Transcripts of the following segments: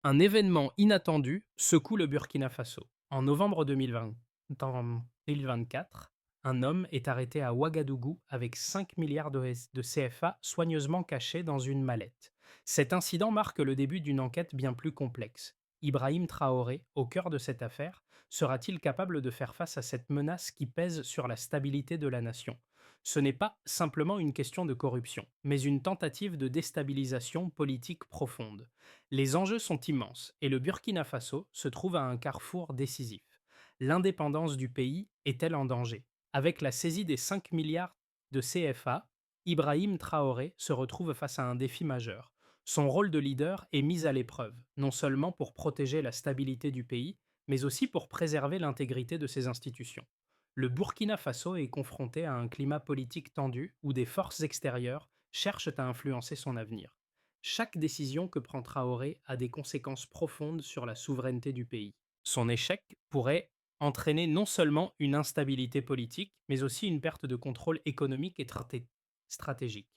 Un événement inattendu secoue le Burkina Faso. En novembre 2020, en 2024, un homme est arrêté à Ouagadougou avec 5 milliards de CFA soigneusement cachés dans une mallette. Cet incident marque le début d'une enquête bien plus complexe. Ibrahim Traoré, au cœur de cette affaire, sera-t-il capable de faire face à cette menace qui pèse sur la stabilité de la nation? Ce n'est pas simplement une question de corruption, mais une tentative de déstabilisation politique profonde. Les enjeux sont immenses et le Burkina Faso se trouve à un carrefour décisif. L'indépendance du pays est-elle en danger? Avec la saisie des 5 milliards de CFA, Ibrahim Traoré se retrouve face à un défi majeur. Son rôle de leader est mis à l'épreuve, non seulement pour protéger la stabilité du pays, mais aussi pour préserver l'intégrité de ses institutions. Le Burkina Faso est confronté à un climat politique tendu où des forces extérieures cherchent à influencer son avenir. Chaque décision que prend Traoré a des conséquences profondes sur la souveraineté du pays. Son échec pourrait entraîner non seulement une instabilité politique, mais aussi une perte de contrôle économique et stratégique.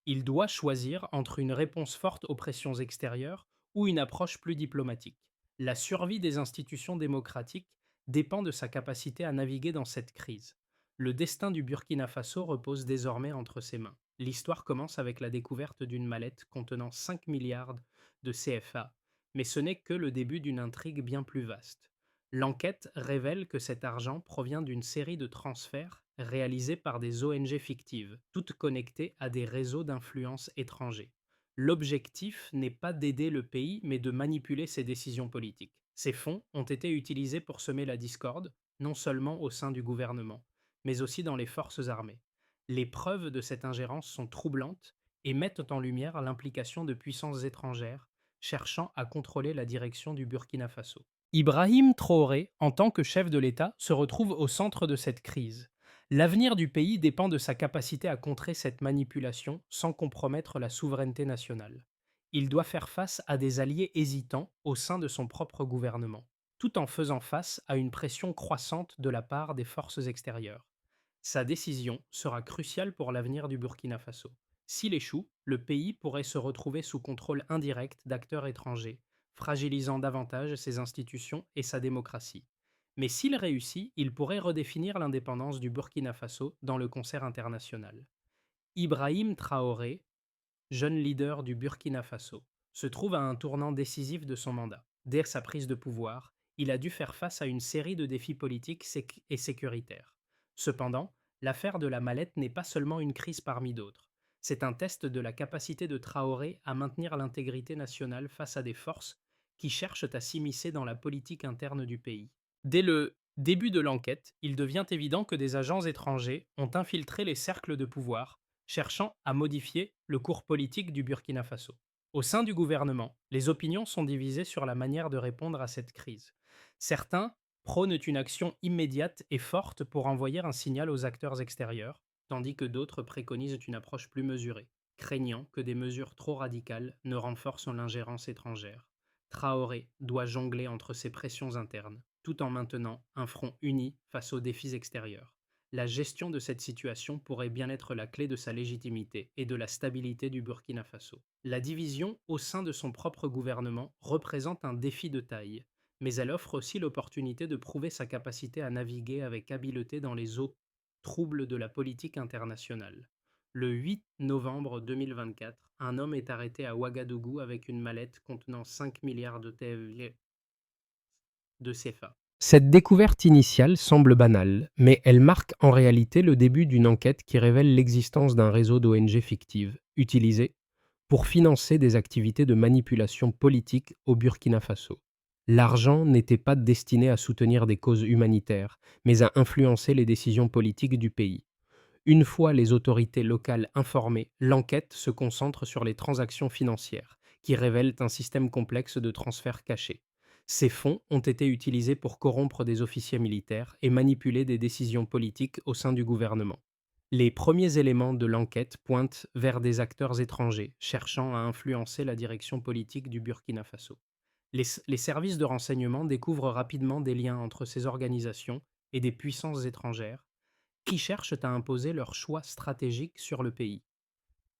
Il doit choisir entre une réponse forte aux pressions extérieures ou une approche plus diplomatique. La survie des institutions démocratiques dépend de sa capacité à naviguer dans cette crise. Le destin du Burkina Faso repose désormais entre ses mains. L'histoire commence avec la découverte d'une mallette contenant 5 milliards de CFA, mais ce n'est que le début d'une intrigue bien plus vaste. L'enquête révèle que cet argent provient d'une série de transferts réalisés par des ONG fictives, toutes connectées à des réseaux d'influence étrangers. L'objectif n'est pas d'aider le pays, mais de manipuler ses décisions politiques. Ces fonds ont été utilisés pour semer la discorde, non seulement au sein du gouvernement, mais aussi dans les forces armées. Les preuves de cette ingérence sont troublantes et mettent en lumière l'implication de puissances étrangères cherchant à contrôler la direction du Burkina Faso. Ibrahim Traoré, en tant que chef de l'État, se retrouve au centre de cette crise. L'avenir du pays dépend de sa capacité à contrer cette manipulation sans compromettre la souveraineté nationale. Il doit faire face à des alliés hésitants au sein de son propre gouvernement, tout en faisant face à une pression croissante de la part des forces extérieures. Sa décision sera cruciale pour l'avenir du Burkina Faso. S'il échoue, le pays pourrait se retrouver sous contrôle indirect d'acteurs étrangers, fragilisant davantage ses institutions et sa démocratie. Mais s'il réussit, il pourrait redéfinir l'indépendance du Burkina Faso dans le concert international. Ibrahim Traoré, jeune leader du Burkina Faso, se trouve à un tournant décisif de son mandat. Dès sa prise de pouvoir, il a dû faire face à une série de défis politiques et sécuritaires. Cependant, l'affaire de la mallette n'est pas seulement une crise parmi d'autres. C'est un test de la capacité de Traoré à maintenir l'intégrité nationale face à des forces qui cherchent à s'immiscer dans la politique interne du pays. Dès le début de l'enquête, il devient évident que des agents étrangers ont infiltré les cercles de pouvoir, cherchant à modifier le cours politique du Burkina Faso. Au sein du gouvernement, les opinions sont divisées sur la manière de répondre à cette crise. Certains prônent une action immédiate et forte pour envoyer un signal aux acteurs extérieurs, tandis que d'autres préconisent une approche plus mesurée, craignant que des mesures trop radicales ne renforcent l'ingérence étrangère. Traoré doit jongler entre ces pressions internes, tout en maintenant un front uni face aux défis extérieurs. La gestion de cette situation pourrait bien être la clé de sa légitimité et de la stabilité du Burkina Faso. La division au sein de son propre gouvernement représente un défi de taille, mais elle offre aussi l'opportunité de prouver sa capacité à naviguer avec habileté dans les eaux troubles de la politique internationale. Le 8 novembre 2024, un homme est arrêté à Ouagadougou avec une mallette contenant 5 milliards de TFV de CFA. Cette découverte initiale semble banale, mais elle marque en réalité le début d'une enquête qui révèle l'existence d'un réseau d'ONG fictives, utilisées pour financer des activités de manipulation politique au Burkina Faso. L'argent n'était pas destiné à soutenir des causes humanitaires, mais à influencer les décisions politiques du pays. Une fois les autorités locales informées, l'enquête se concentre sur les transactions financières, qui révèlent un système complexe de transferts cachés. Ces fonds ont été utilisés pour corrompre des officiers militaires et manipuler des décisions politiques au sein du gouvernement. Les premiers éléments de l'enquête pointent vers des acteurs étrangers cherchant à influencer la direction politique du Burkina Faso. Les services de renseignement découvrent rapidement des liens entre ces organisations et des puissances étrangères qui cherchent à imposer leurs choix stratégiques sur le pays.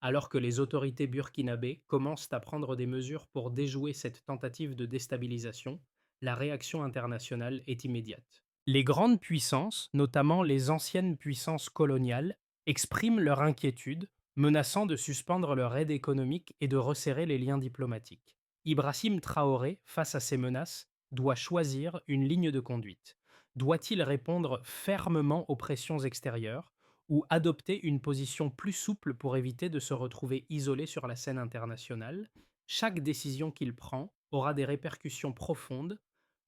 Alors que les autorités burkinabées commencent à prendre des mesures pour déjouer cette tentative de déstabilisation, la réaction internationale est immédiate. Les grandes puissances, notamment les anciennes puissances coloniales, expriment leur inquiétude, menaçant de suspendre leur aide économique et de resserrer les liens diplomatiques. Ibrahim Traoré, face à ces menaces, doit choisir une ligne de conduite. Doit-il répondre fermement aux pressions extérieures ou adopter une position plus souple pour éviter de se retrouver isolé sur la scène internationale? Chaque décision qu'il prend aura des répercussions profondes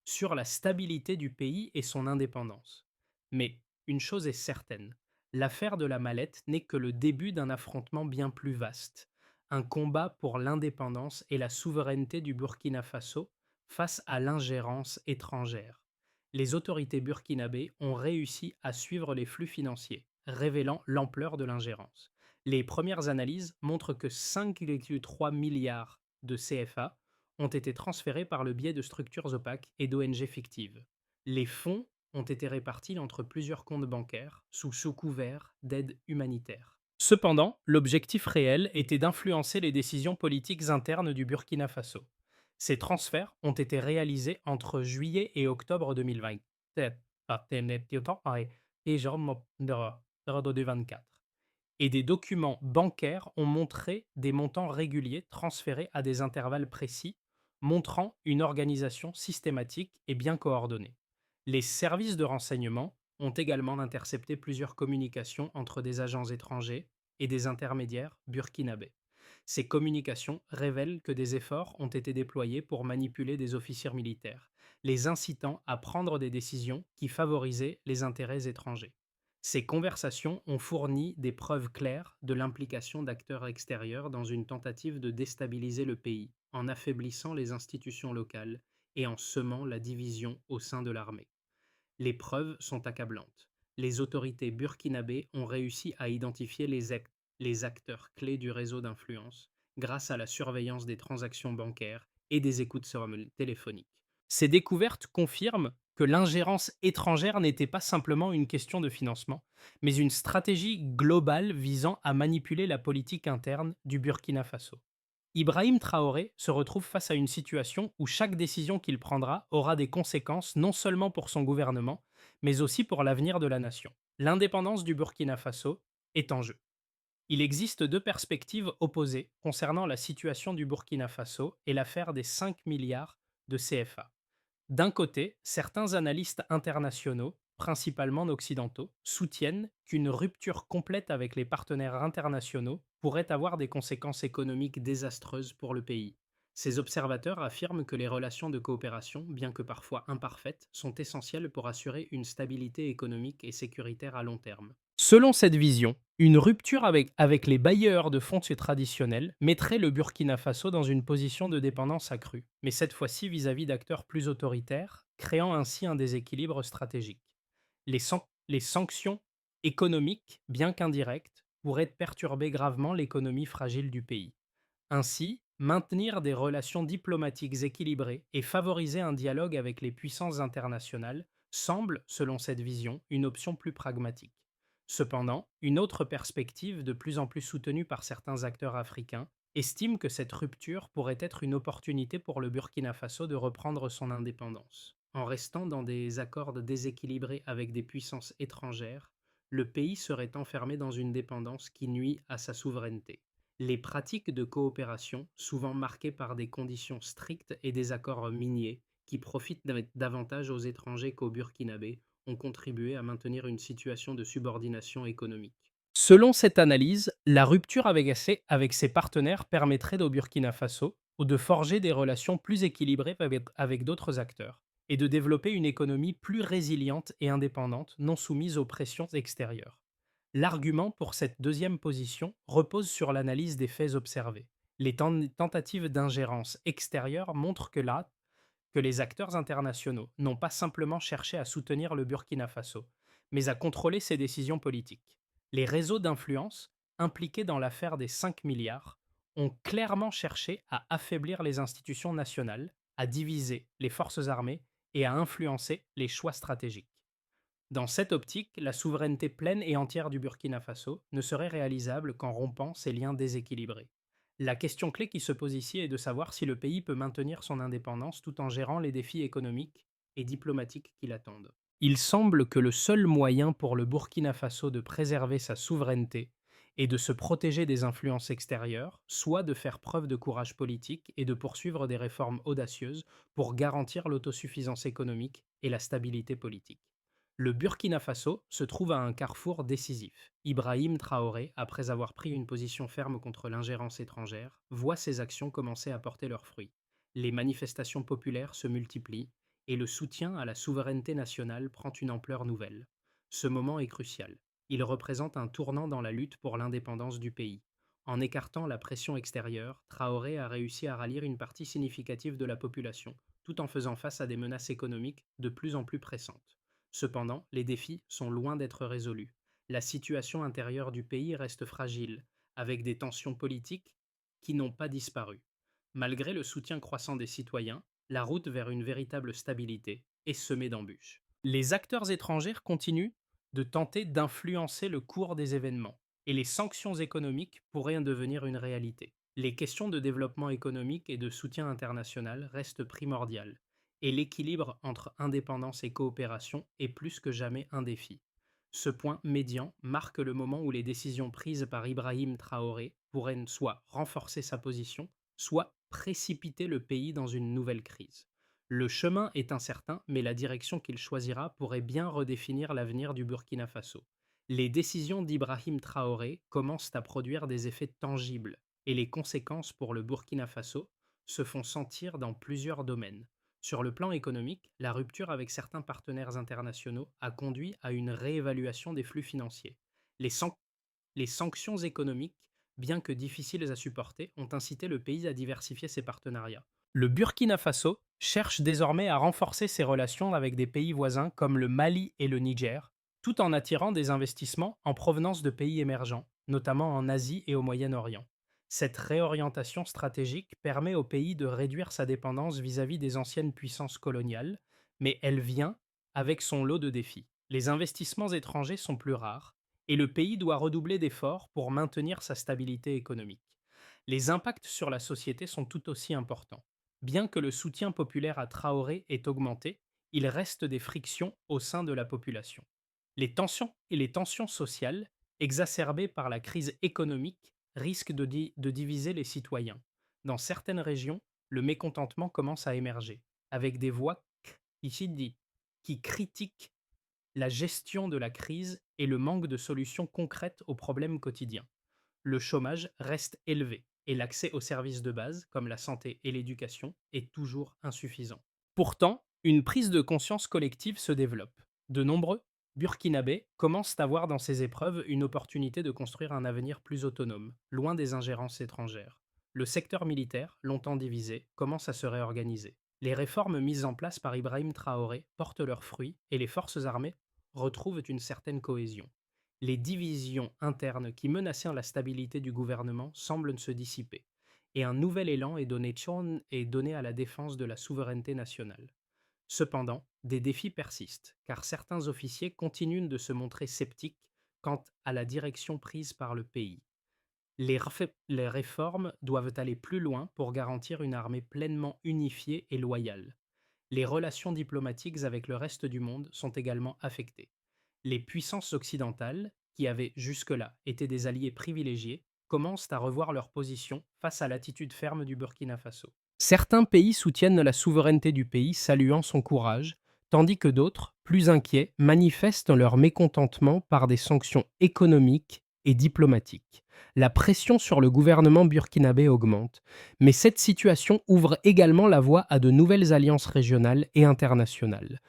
sur la stabilité du pays et son indépendance. Mais une chose est certaine, l'affaire de la mallette n'est que le début d'un affrontement bien plus vaste, un combat pour l'indépendance et la souveraineté du Burkina Faso face à l'ingérence étrangère. Les autorités burkinabées ont réussi à suivre les flux financiers, révélant l'ampleur de l'ingérence. Les premières analyses montrent que 5,3 milliards de CFA ont été transférés par le biais de structures opaques et d'ONG fictives. Les fonds ont été répartis entre plusieurs comptes bancaires sous couvert d'aide humanitaire. Cependant, l'objectif réel était d'influencer les décisions politiques internes du Burkina Faso. Ces transferts ont été réalisés entre juillet et octobre 2020 et des documents bancaires ont montré des montants réguliers transférés à des intervalles précis, montrant une organisation systématique et bien coordonnée. Les services de renseignement ont également intercepté plusieurs communications entre des agents étrangers et des intermédiaires burkinabés. Ces communications révèlent que des efforts ont été déployés pour manipuler des officiers militaires, les incitant à prendre des décisions qui favorisaient les intérêts étrangers. Ces conversations ont fourni des preuves claires de l'implication d'acteurs extérieurs dans une tentative de déstabiliser le pays, en affaiblissant les institutions locales et en semant la division au sein de l'armée. Les preuves sont accablantes. Les autorités burkinabées ont réussi à identifier les acteurs clés du réseau d'influence grâce à la surveillance des transactions bancaires et des écoutes téléphoniques. Ces découvertes confirment que l'ingérence étrangère n'était pas simplement une question de financement, mais une stratégie globale visant à manipuler la politique interne du Burkina Faso. Ibrahim Traoré se retrouve face à une situation où chaque décision qu'il prendra aura des conséquences non seulement pour son gouvernement, mais aussi pour l'avenir de la nation. L'indépendance du Burkina Faso est en jeu. Il existe deux perspectives opposées concernant la situation du Burkina Faso et l'affaire des 5 milliards de CFA. D'un côté, certains analystes internationaux, principalement occidentaux, soutiennent qu'une rupture complète avec les partenaires internationaux pourrait avoir des conséquences économiques désastreuses pour le pays. Ces observateurs affirment que les relations de coopération, bien que parfois imparfaites, sont essentielles pour assurer une stabilité économique et sécuritaire à long terme. Selon cette vision, une rupture avec les bailleurs de fonds traditionnels mettrait le Burkina Faso dans une position de dépendance accrue, mais cette fois-ci vis-à-vis d'acteurs plus autoritaires, créant ainsi un déséquilibre stratégique. Les sanctions économiques, bien qu'indirectes, pourraient perturber gravement l'économie fragile du pays. Ainsi, maintenir des relations diplomatiques équilibrées et favoriser un dialogue avec les puissances internationales semble, selon cette vision, une option plus pragmatique. Cependant, une autre perspective, de plus en plus soutenue par certains acteurs africains, estime que cette rupture pourrait être une opportunité pour le Burkina Faso de reprendre son indépendance. En restant dans des accords déséquilibrés avec des puissances étrangères, le pays serait enfermé dans une dépendance qui nuit à sa souveraineté. Les pratiques de coopération, souvent marquées par des conditions strictes et des accords miniers, qui profitent davantage aux étrangers qu'aux Burkinabés, ont contribué à maintenir une situation de subordination économique. Selon cette analyse, la rupture avec ses partenaires permettrait au Burkina Faso de forger des relations plus équilibrées avec d'autres acteurs et de développer une économie plus résiliente et indépendante, non soumise aux pressions extérieures. L'argument pour cette deuxième position repose sur l'analyse des faits observés. Les tentatives d'ingérence extérieure montrent que les acteurs internationaux n'ont pas simplement cherché à soutenir le Burkina Faso, mais à contrôler ses décisions politiques. Les réseaux d'influence, impliqués dans l'affaire des 5 milliards, ont clairement cherché à affaiblir les institutions nationales, à diviser les forces armées et à influencer les choix stratégiques. Dans cette optique, la souveraineté pleine et entière du Burkina Faso ne serait réalisable qu'en rompant ces liens déséquilibrés. La question clé qui se pose ici est de savoir si le pays peut maintenir son indépendance tout en gérant les défis économiques et diplomatiques qui l'attendent. Il semble que le seul moyen pour le Burkina Faso de préserver sa souveraineté et de se protéger des influences extérieures soit de faire preuve de courage politique et de poursuivre des réformes audacieuses pour garantir l'autosuffisance économique et la stabilité politique. Le Burkina Faso se trouve à un carrefour décisif. Ibrahim Traoré, après avoir pris une position ferme contre l'ingérence étrangère, voit ses actions commencer à porter leurs fruits. Les manifestations populaires se multiplient et le soutien à la souveraineté nationale prend une ampleur nouvelle. Ce moment est crucial. Il représente un tournant dans la lutte pour l'indépendance du pays. En écartant la pression extérieure, Traoré a réussi à rallier une partie significative de la population, tout en faisant face à des menaces économiques de plus en plus pressantes. Cependant, les défis sont loin d'être résolus. La situation intérieure du pays reste fragile, avec des tensions politiques qui n'ont pas disparu. Malgré le soutien croissant des citoyens, la route vers une véritable stabilité est semée d'embûches. Les acteurs étrangers continuent de tenter d'influencer le cours des événements, et les sanctions économiques pourraient en devenir une réalité. Les questions de développement économique et de soutien international restent primordiales, et l'équilibre entre indépendance et coopération est plus que jamais un défi. Ce point médian marque le moment où les décisions prises par Ibrahim Traoré pourraient soit renforcer sa position, soit précipiter le pays dans une nouvelle crise. Le chemin est incertain, mais la direction qu'il choisira pourrait bien redéfinir l'avenir du Burkina Faso. Les décisions d'Ibrahim Traoré commencent à produire des effets tangibles, et les conséquences pour le Burkina Faso se font sentir dans plusieurs domaines. Sur le plan économique, la rupture avec certains partenaires internationaux a conduit à une réévaluation des flux financiers. Les, san- les sanctions économiques, bien que difficiles à supporter, ont incité le pays à diversifier ses partenariats. Le Burkina Faso cherche désormais à renforcer ses relations avec des pays voisins comme le Mali et le Niger, tout en attirant des investissements en provenance de pays émergents, notamment en Asie et au Moyen-Orient. Cette réorientation stratégique permet au pays de réduire sa dépendance vis-à-vis des anciennes puissances coloniales, mais elle vient avec son lot de défis. Les investissements étrangers sont plus rares, et le pays doit redoubler d'efforts pour maintenir sa stabilité économique. Les impacts sur la société sont tout aussi importants. Bien que le soutien populaire à Traoré ait augmenté, il reste des frictions au sein de la population. Les tensions sociales, exacerbées par la crise économique, risquent de diviser les citoyens. Dans certaines régions, le mécontentement commence à émerger, avec des voix ici dit, qui critiquent la gestion de la crise et le manque de solutions concrètes aux problèmes quotidiens. Le chômage reste élevé et l'accès aux services de base, comme la santé et l'éducation, est toujours insuffisant. Pourtant, une prise de conscience collective se développe. De nombreux Burkinabés commencent à voir dans ces épreuves une opportunité de construire un avenir plus autonome, loin des ingérences étrangères. Le secteur militaire, longtemps divisé, commence à se réorganiser. Les réformes mises en place par Ibrahim Traoré portent leurs fruits et les forces armées retrouvent une certaine cohésion. Les divisions internes qui menaçaient la stabilité du gouvernement semblent se dissiper, et un nouvel élan est donné à la défense de la souveraineté nationale. Cependant, des défis persistent, car certains officiers continuent de se montrer sceptiques quant à la direction prise par le pays. Les réformes doivent aller plus loin pour garantir une armée pleinement unifiée et loyale. Les relations diplomatiques avec le reste du monde sont également affectées. Les puissances occidentales, qui avaient jusque-là été des alliés privilégiés, commencent à revoir leur position face à l'attitude ferme du Burkina Faso. Certains pays soutiennent la souveraineté du pays, saluant son courage, tandis que d'autres, plus inquiets, manifestent leur mécontentement par des sanctions économiques et diplomatiques. La pression sur le gouvernement burkinabé augmente, mais cette situation ouvre également la voie à de nouvelles alliances régionales et internationales.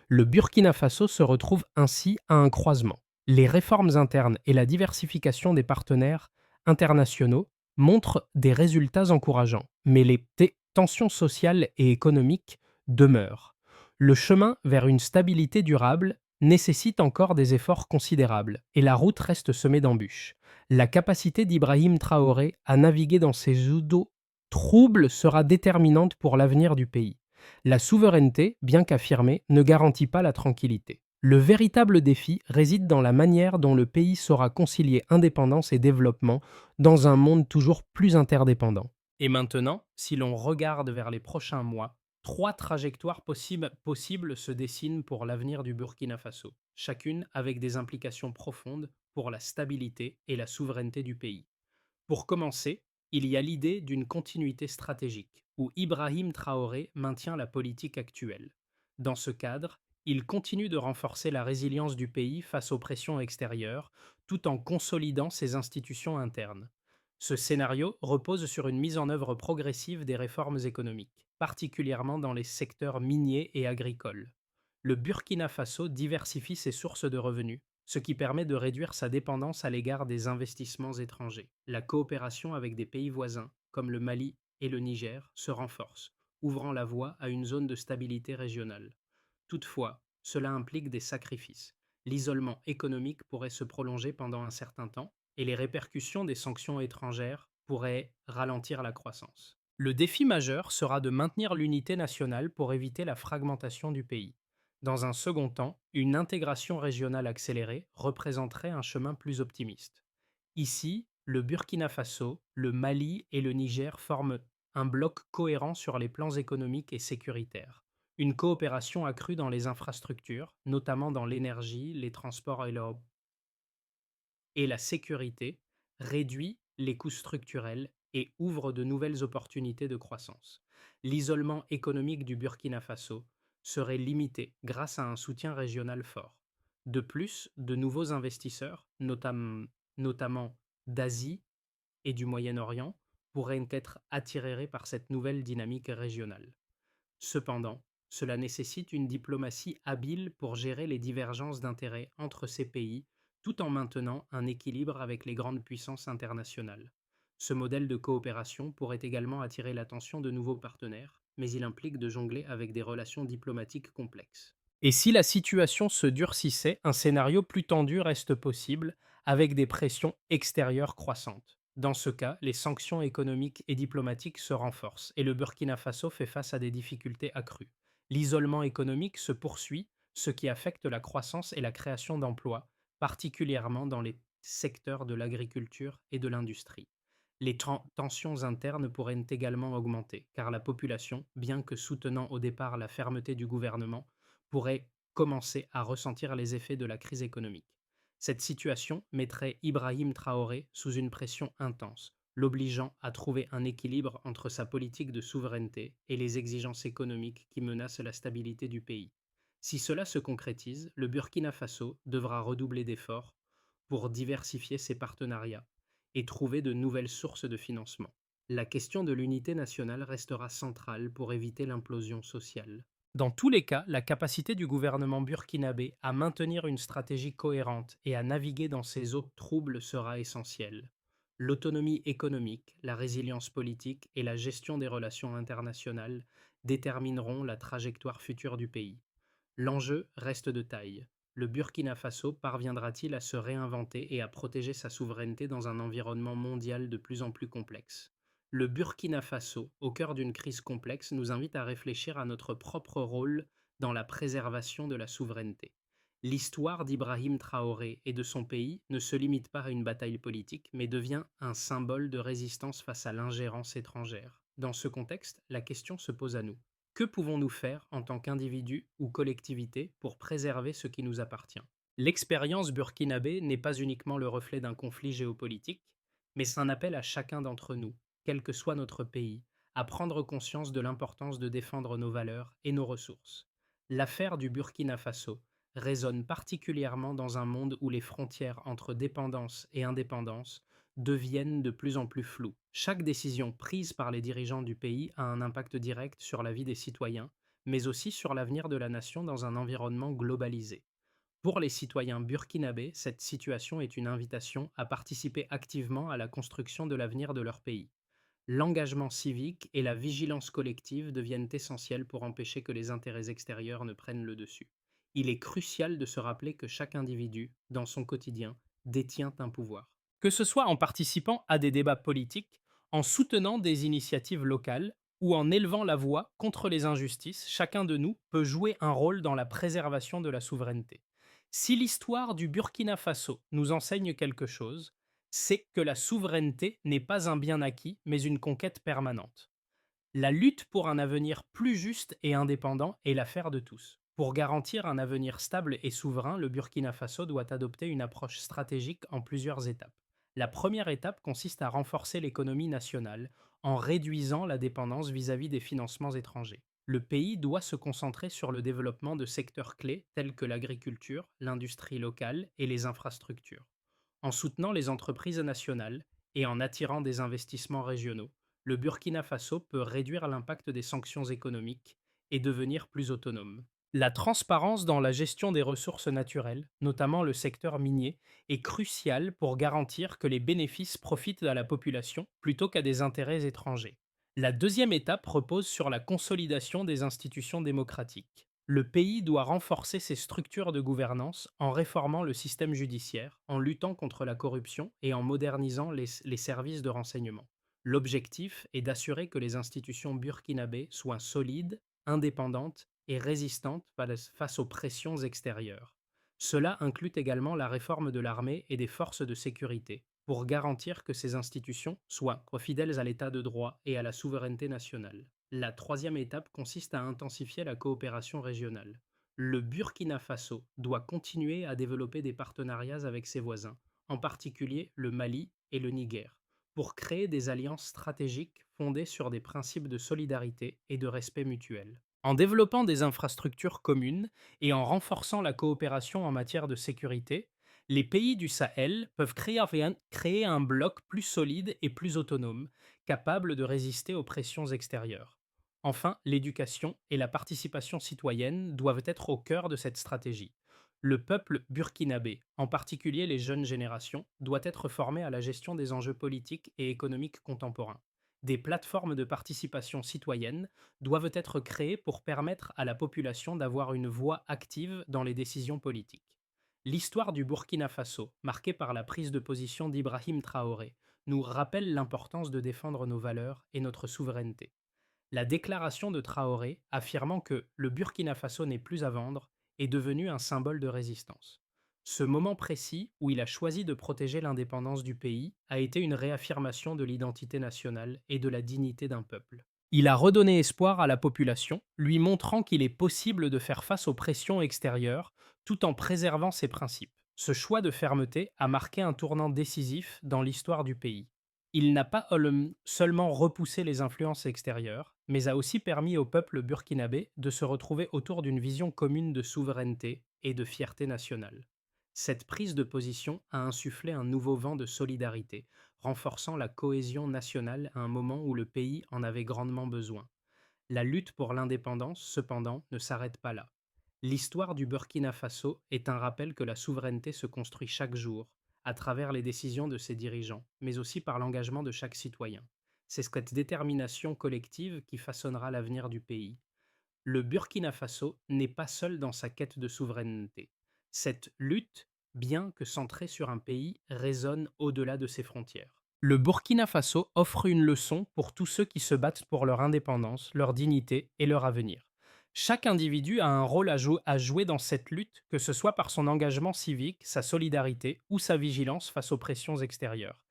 Le Burkina Faso se retrouve ainsi à un croisement. Les réformes internes et la diversification des partenaires internationaux montrent des résultats encourageants, mais les tensions sociales et économiques demeurent. Le chemin vers une stabilité durable nécessite encore des efforts considérables, et la route reste semée d'embûches. La capacité d'Ibrahim Traoré à naviguer dans ces eaux troubles sera déterminante pour l'avenir du pays. La souveraineté, bien qu'affirmée, ne garantit pas la tranquillité. Le véritable défi réside dans la manière dont le pays saura concilier indépendance et développement dans un monde toujours plus interdépendant. Et maintenant, si l'on regarde vers les prochains mois, trois trajectoires possibles se dessinent pour l'avenir du Burkina Faso, chacune avec des implications profondes pour la stabilité et la souveraineté du pays. Pour commencer, il y a l'idée d'une continuité stratégique, où Ibrahim Traoré maintient la politique actuelle. Dans ce cadre, il continue de renforcer la résilience du pays face aux pressions extérieures, tout en consolidant ses institutions internes. Ce scénario repose sur une mise en œuvre progressive des réformes économiques, particulièrement dans les secteurs miniers et agricoles. Le Burkina Faso diversifie ses sources de revenus, ce qui permet de réduire sa dépendance à l'égard des investissements étrangers. La coopération avec des pays voisins, comme le Mali et le Niger, se renforce, ouvrant la voie à une zone de stabilité régionale. Toutefois, cela implique des sacrifices. L'isolement économique pourrait se prolonger pendant un certain temps, et les répercussions des sanctions étrangères pourraient ralentir la croissance. Le défi majeur sera de maintenir l'unité nationale pour éviter la fragmentation du pays. Dans un second temps, une intégration régionale accélérée représenterait un chemin plus optimiste. Ici, le Burkina Faso, le Mali et le Niger forment un bloc cohérent sur les plans économiques et sécuritaires. Une coopération accrue dans les infrastructures, notamment dans l'énergie, les transports et la sécurité, réduit les coûts structurels et ouvre de nouvelles opportunités de croissance. L'isolement économique du Burkina Faso serait limité grâce à un soutien régional fort. De plus, de nouveaux investisseurs, notamment d'Asie et du Moyen-Orient, pourraient être attirés par cette nouvelle dynamique régionale. Cependant, cela nécessite une diplomatie habile pour gérer les divergences d'intérêts entre ces pays tout en maintenant un équilibre avec les grandes puissances internationales. Ce modèle de coopération pourrait également attirer l'attention de nouveaux partenaires, mais il implique de jongler avec des relations diplomatiques complexes. Et si la situation se durcissait, un scénario plus tendu reste possible, avec des pressions extérieures croissantes. Dans ce cas, les sanctions économiques et diplomatiques se renforcent et le Burkina Faso fait face à des difficultés accrues. L'isolement économique se poursuit, ce qui affecte la croissance et la création d'emplois, particulièrement dans les secteurs de l'agriculture et de l'industrie. Les tensions internes pourraient également augmenter, car la population, bien que soutenant au départ la fermeté du gouvernement, pourrait commencer à ressentir les effets de la crise économique. Cette situation mettrait Ibrahim Traoré sous une pression intense, l'obligeant à trouver un équilibre entre sa politique de souveraineté et les exigences économiques qui menacent la stabilité du pays. Si cela se concrétise, le Burkina Faso devra redoubler d'efforts pour diversifier ses partenariats et trouver de nouvelles sources de financement. La question de l'unité nationale restera centrale pour éviter l'implosion sociale. Dans tous les cas, la capacité du gouvernement burkinabé à maintenir une stratégie cohérente et à naviguer dans ces eaux troubles sera essentielle. L'autonomie économique, la résilience politique et la gestion des relations internationales détermineront la trajectoire future du pays. L'enjeu reste de taille. Le Burkina Faso parviendra-t-il à se réinventer et à protéger sa souveraineté dans un environnement mondial de plus en plus complexe? Le Burkina Faso, au cœur d'une crise complexe, nous invite à réfléchir à notre propre rôle dans la préservation de la souveraineté. L'histoire d'Ibrahim Traoré et de son pays ne se limite pas à une bataille politique, mais devient un symbole de résistance face à l'ingérence étrangère. Dans ce contexte, la question se pose à nous. Que pouvons-nous faire en tant qu'individus ou collectivités pour préserver ce qui nous appartient? L'expérience burkinabé n'est pas uniquement le reflet d'un conflit géopolitique, mais c'est un appel à chacun d'entre nous, quel que soit notre pays, à prendre conscience de l'importance de défendre nos valeurs et nos ressources. L'affaire du Burkina Faso résonne particulièrement dans un monde où les frontières entre dépendance et indépendance deviennent de plus en plus floues. Chaque décision prise par les dirigeants du pays a un impact direct sur la vie des citoyens, mais aussi sur l'avenir de la nation dans un environnement globalisé. Pour les citoyens burkinabés, cette situation est une invitation à participer activement à la construction de l'avenir de leur pays. L'engagement civique et la vigilance collective deviennent essentiels pour empêcher que les intérêts extérieurs ne prennent le dessus. Il est crucial de se rappeler que chaque individu, dans son quotidien, détient un pouvoir. Que ce soit en participant à des débats politiques, en soutenant des initiatives locales ou en élevant la voix contre les injustices, chacun de nous peut jouer un rôle dans la préservation de la souveraineté. Si l'histoire du Burkina Faso nous enseigne quelque chose, c'est que la souveraineté n'est pas un bien acquis, mais une conquête permanente. La lutte pour un avenir plus juste et indépendant est l'affaire de tous. Pour garantir un avenir stable et souverain, le Burkina Faso doit adopter une approche stratégique en plusieurs étapes. La première étape consiste à renforcer l'économie nationale en réduisant la dépendance vis-à-vis des financements étrangers. Le pays doit se concentrer sur le développement de secteurs clés tels que l'agriculture, l'industrie locale et les infrastructures. En soutenant les entreprises nationales et en attirant des investissements régionaux, le Burkina Faso peut réduire l'impact des sanctions économiques et devenir plus autonome. La transparence dans la gestion des ressources naturelles, notamment le secteur minier, est cruciale pour garantir que les bénéfices profitent à la population plutôt qu'à des intérêts étrangers. La deuxième étape repose sur la consolidation des institutions démocratiques. Le pays doit renforcer ses structures de gouvernance en réformant le système judiciaire, en luttant contre la corruption et en modernisant les services de renseignement. L'objectif est d'assurer que les institutions burkinabées soient solides, indépendantes et résistantes face aux pressions extérieures. Cela inclut également la réforme de l'armée et des forces de sécurité, pour garantir que ces institutions soient fidèles à l'état de droit et à la souveraineté nationale. La troisième étape consiste à intensifier la coopération régionale. Le Burkina Faso doit continuer à développer des partenariats avec ses voisins, en particulier le Mali et le Niger, pour créer des alliances stratégiques fondées sur des principes de solidarité et de respect mutuel. En développant des infrastructures communes et en renforçant la coopération en matière de sécurité, les pays du Sahel peuvent créer un bloc plus solide et plus autonome, capable de résister aux pressions extérieures. Enfin, l'éducation et la participation citoyenne doivent être au cœur de cette stratégie. Le peuple burkinabé, en particulier les jeunes générations, doit être formé à la gestion des enjeux politiques et économiques contemporains. Des plateformes de participation citoyenne doivent être créées pour permettre à la population d'avoir une voix active dans les décisions politiques. L'histoire du Burkina Faso, marquée par la prise de position d'Ibrahim Traoré, nous rappelle l'importance de défendre nos valeurs et notre souveraineté. La déclaration de Traoré, affirmant que le Burkina Faso n'est plus à vendre, est devenue un symbole de résistance. Ce moment précis, où il a choisi de protéger l'indépendance du pays, a été une réaffirmation de l'identité nationale et de la dignité d'un peuple. Il a redonné espoir à la population, lui montrant qu'il est possible de faire face aux pressions extérieures tout en préservant ses principes. Ce choix de fermeté a marqué un tournant décisif dans l'histoire du pays. Il n'a pas seulement repoussé les influences extérieures, mais a aussi permis au peuple burkinabé de se retrouver autour d'une vision commune de souveraineté et de fierté nationale. Cette prise de position a insufflé un nouveau vent de solidarité, renforçant la cohésion nationale à un moment où le pays en avait grandement besoin. La lutte pour l'indépendance, cependant, ne s'arrête pas là. L'histoire du Burkina Faso est un rappel que la souveraineté se construit chaque jour, à travers les décisions de ses dirigeants, mais aussi par l'engagement de chaque citoyen. C'est cette détermination collective qui façonnera l'avenir du pays. Le Burkina Faso n'est pas seul dans sa quête de souveraineté. Cette lutte, bien que centrée sur un pays, résonne au-delà de ses frontières. Le Burkina Faso offre une leçon pour tous ceux qui se battent pour leur indépendance, leur dignité et leur avenir. Chaque individu a un rôle à jouer dans cette lutte, que ce soit par son engagement civique, sa solidarité ou sa vigilance face aux pressions extérieures.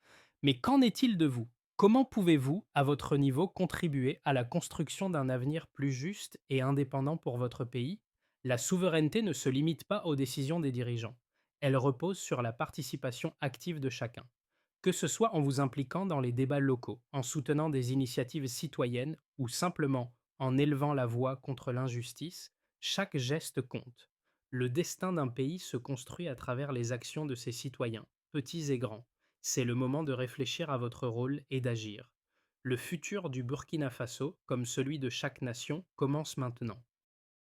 Mais qu'en est-il de vous? Comment pouvez-vous, à votre niveau, contribuer à la construction d'un avenir plus juste et indépendant pour votre pays? La souveraineté ne se limite pas aux décisions des dirigeants. Elle repose sur la participation active de chacun. Que ce soit en vous impliquant dans les débats locaux, en soutenant des initiatives citoyennes ou simplement en élevant la voix contre l'injustice, chaque geste compte. Le destin d'un pays se construit à travers les actions de ses citoyens, petits et grands. C'est le moment de réfléchir à votre rôle et d'agir. Le futur du Burkina Faso, comme celui de chaque nation, commence maintenant.